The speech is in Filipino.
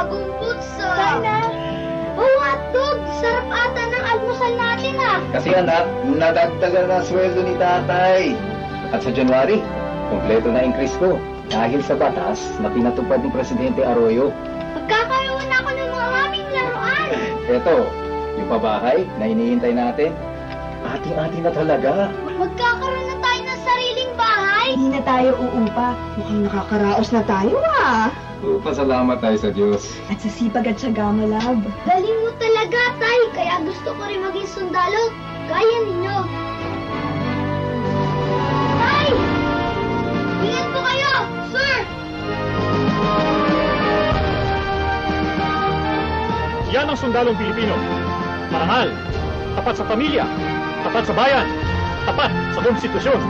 bagong putsa. Sana. Oh, hotdog! Sarap ata ng almusal natin ah. Kasi anak, nadagdagan na sweldo ni tatay. At sa January, kompleto na increase ko. Dahil sa batas na pinatupad ni Presidente Arroyo. Magkakaroon ako ng mga aming laruan. Eto, yung pabahay na hinihintay natin, ating-ating na talaga. Magkakaroon na tayo ng sariling bahay. Hindi na tayo uupa. Mukhang nakakaraos na tayo ah. Pasalamat tayo sa Diyos. At sa sipag at syaga mo, love. Galing mo talaga, Tay. Kaya gusto ko rin maging sundalo. Kaya ninyo. Tay! Ingat po kayo, sir! Yan ang sundalong Pilipino. Marangal, tapat sa pamilya, tapat sa bayan, tapat sa konstitusyon.